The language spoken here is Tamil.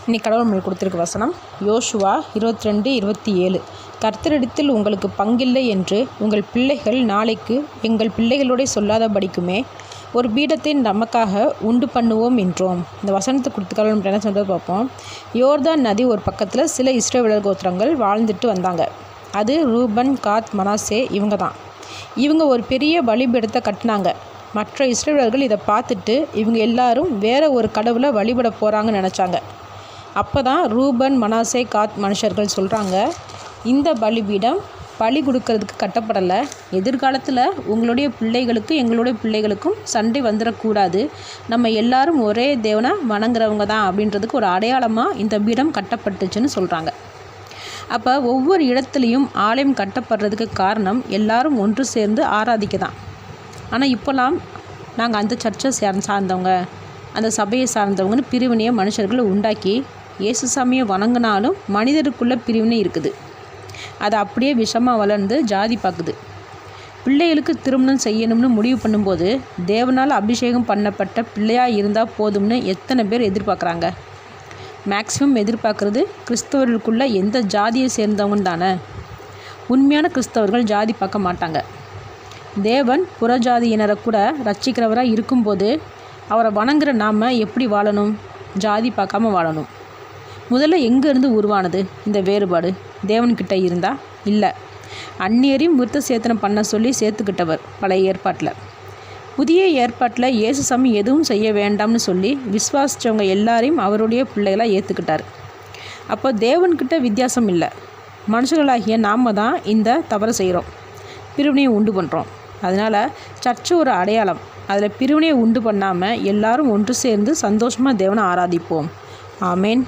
இன்னைக்கு கடவுள் நம்மளுக்கு கொடுத்துருக்க வசனம் யோசுவா 22:27. கர்த்தரிடத்தில் உங்களுக்கு பங்கில்லை என்று உங்கள் பிள்ளைகள் நாளைக்கு எங்கள் பிள்ளைகளோட சொல்லாதபடிக்குமே ஒரு பீடத்தை நமக்காக உண்டு பண்ணுவோம் என்றோம். இந்த வசனத்தை கொடுத்து கடவுள் நம்ம என்ன சொல்கிறது பார்ப்போம். யோர்தான் நதி ஒரு பக்கத்தில் சில இஸ்ரவேலர் கோத்திரங்கள் வாழ்ந்துட்டு வந்தாங்க. அது ரூபன், காத், மனாசே இவங்க தான். இவங்க ஒரு பெரிய பலிபீடத்தை கட்டினாங்க. மற்ற இஸ்ரவேலர்கள் இதை பார்த்துட்டு இவங்க எல்லாரும் வேற ஒரு கடவுளை வழிபட போகிறாங்கன்னு நினச்சாங்க. அப்போ தான் ரூபன், மனாசே, காத் மனுஷர்கள் சொல்கிறாங்க, இந்த பலிபீடம் பலி கொடுக்கறதுக்கு கட்டப்படலை. எதிர்காலத்தில் உங்களுடைய பிள்ளைகளுக்கு எங்களுடைய பிள்ளைகளுக்கும் சண்டை வந்துடக்கூடாது. நம்ம எல்லாரும் ஒரே தேவனை வணங்குறவங்க தான் அப்படின்றதுக்கு ஒரு அடையாளமாக இந்த பீடம் கட்டப்பட்டுச்சுன்னு சொல்கிறாங்க. அப்போ ஒவ்வொரு இடத்துலையும் ஆலயம் கட்டப்படுறதுக்கு காரணம் எல்லாரும் ஒன்று சேர்ந்து ஆராதிக்க தான். ஆனால் இப்போலாம் நாங்கள் அந்த சர்ச்சை சார்ந்தவங்க, அந்த சபையை சார்ந்தவங்கன்னு பிரிவினையை மனுஷர்களை உண்டாக்கி இயேசு சாமியை வணங்கினாலும் மனிதருக்குள்ள பிரிவினை இருக்குது. அது அப்படியே விஷமாக வளர்ந்து ஜாதி பார்க்குது. பிள்ளைகளுக்கு திருமணம் செய்யணும்னு முடிவு பண்ணும்போது தேவனால் அபிஷேகம் பண்ணப்பட்ட பிள்ளையாக இருந்தால் போதும்னு எத்தனை பேர் எதிர்பார்க்குறாங்க. மேக்ஸிமம் எதிர்பார்க்குறது கிறிஸ்தவர்களுக்குள்ள எந்த ஜாதியை சேர்ந்தவங்கன்னு தானே. உண்மையான கிறிஸ்தவர்கள் ஜாதி பார்க்க மாட்டாங்க. தேவன் புறஜாதியினரை கூட ரட்சிக்கிறவராக இருக்கும்போது அவரை வணங்குற நாம் எப்படி வாழணும்? ஜாதி பார்க்காம வாழணும். முதல்ல எங்கேருந்து உருவானது இந்த வேறுபாடு? தேவன்கிட்ட இருந்தா? இல்லை, அந்நியரையும் விருத்த சேத்தனம் பண்ண சொல்லி சேர்த்துக்கிட்டவர் பழைய ஏற்பாட்டில். புதிய ஏற்பாட்டில் இயேசு சாமி எதுவும் செய்ய வேண்டாம்னு சொல்லி விசுவாசித்தவங்க எல்லாரையும் அவருடைய பிள்ளைகளாக ஏற்றுக்கிட்டார். அப்போ தேவன்கிட்ட வித்தியாசம் இல்லை. மனுஷர்களாகிய நாம் தான் இந்த தவறு செய்கிறோம், பிரிவினையை உண்டு பண்ணுறோம். அதனால் சர்ச்சு ஒரு அடையாளம். அதில் பிரிவினையை உண்டு பண்ணாமல் எல்லாரும் ஒன்று சேர்ந்து சந்தோஷமாக தேவனை ஆராதிப்போம். ஆமேன்.